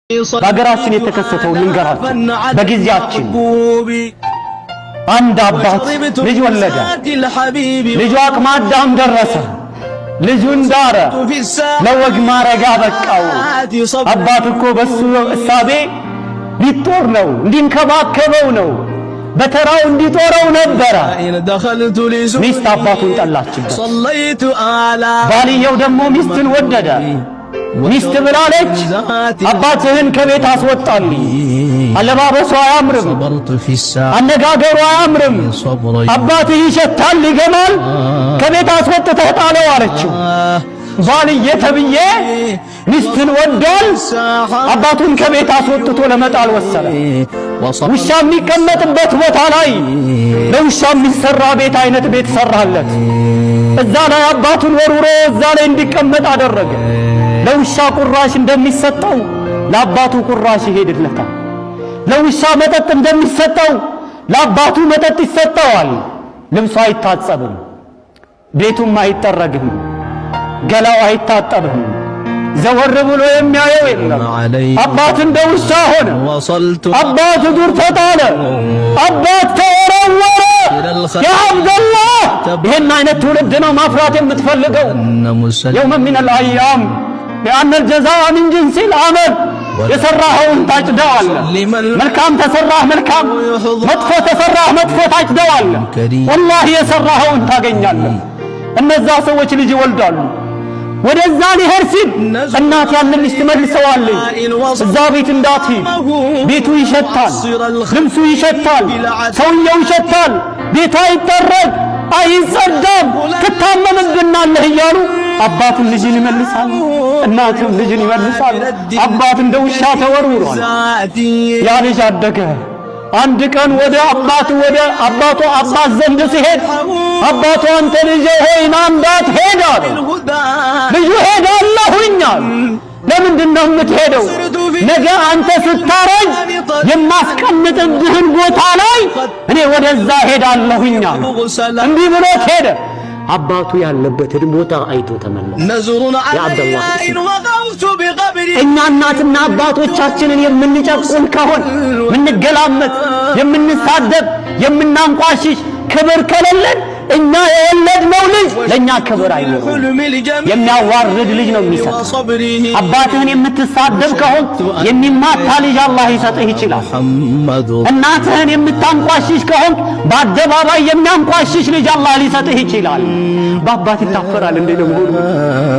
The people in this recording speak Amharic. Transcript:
በአገራችን የተከሰተው ልንገራችሁ። በጊዜያችን አንድ አባት ልጅ ወለደ። ልጁ አቅመ አዳም ደረሰ። ልጁን ዳረ፣ ለወግ ማረግ አበቃው። አባት እኮ በሱ እሳቤ ሊጦር ነው፣ እንዲንከባከበው ነው፣ በተራው እንዲጦረው ነበረ። ሚስት አባቱን ጠላችበት። ባልየው ደግሞ ሚስትን ወደደ። ሚስት ብላለች፣ አባትህን ከቤት አስወጣልኝ። አለባበሷ አያምርም፣ አነጋገሯ አያምርም፣ አባትህ ይሸታል፣ ይገማል፣ ከቤት አስወጥተህ ጣለው አለችው። ባልዬ ተብዬ ሚስትን ወዷል፣ አባቱን ከቤት አስወጥቶ ለመጣል ወሰነ። ውሻ የሚቀመጥበት ቦታ ላይ ለውሻ የሚሰራ ቤት አይነት ቤት ሰራለት። እዛ ላይ አባቱን ወርውሮ እዛ ላይ እንዲቀመጥ አደረገ። ለውሻ ቁራሽ እንደሚሰጠው ለአባቱ ቁራሽ ይሄድለታል። ለውሻ መጠጥ እንደሚሰጠው ለአባቱ መጠጥ ይሰጠዋል። ልብሱ አይታጸብም፣ ቤቱም አይጠረግም፣ ገላው አይታጠብም። ዘወር ብሎ የሚያየው የለም። አባት እንደ ውሻ ሆነ። አባት ዱር ተጣለ። አባት ተወረወረ። ያ አብደላህ ይህን አይነት ትውልድ ነው ማፍራት የምትፈልገው? የውመ ሚነል አያም ሊአነ አልጀዛአ ሚን ጂንሲል ዐመል። የሰራኸውን ታጭደዋለህ። መልካም ተሰራህ መልካም፣ መጥፎ ተሰራህ መጥፎ ታጭደዋለህ። ወላሂ የሰራኸውን ታገኛለህ። እነዛ ሰዎች ልጅ ይወልዳሉ። ወደዛ ሊሄድ ሲል እናት ያንን ልጅ ትመልሰዋለች። እዛ ቤት እንዳትሄድ፣ ቤቱ ይሸታል፣ ልብሱ ይሸታል፣ ሰውየው ይሸታል፣ ቤቱ አይጠረግ አይጸዳም፣ ትታመምብናለህ እያሉ አባትን ልጅን ይመልሳል፣ እናትም ልጅን ይመልሳል። አባት እንደ ውሻ ተወርውሯል። ያ ልጅ አደገ። አንድ ቀን ወደ አባቱ አባት ዘንድ ሲሄድ አባቱ አንተ ልጄ ሆይ ና እንዳትሄድ አለ። ልጁ ሄዳለሁኝ አለ። ለምንድን ነው የምትሄደው? ነገ አንተ ስታረጅ የማስቀምጥብህን ቦታ ላይ እኔ ወደዛ ሄዳለሁኝ አለ። እንዲህ ብሎት ሄደ። አባቱ ያለበትን ቦታ አይቶ ተመለሰ። ያ አብደላህ እኛ እናትና አባቶቻችንን የምንጨቁን ከሆን የምንገላመጥ፣ የምንሳደብ፣ የምናንቋሽሽ ክብር ከሌለን እኛ የወለድነው ልጅ ለኛ ክብር አይኖርም። የሚያዋርድ ልጅ ነው የሚሰጥ። አባትህን የምትሳደብ ከሆን የሚማታ ልጅ አላህ ይሰጥህ ይችላል። እናትህን የምታንቋሽሽ ከሆን በአደባባይ የሚያንቋሽሽ ልጅ አላህ ሊሰጥህ ይችላል። በአባት ይታፈራል እንዴ?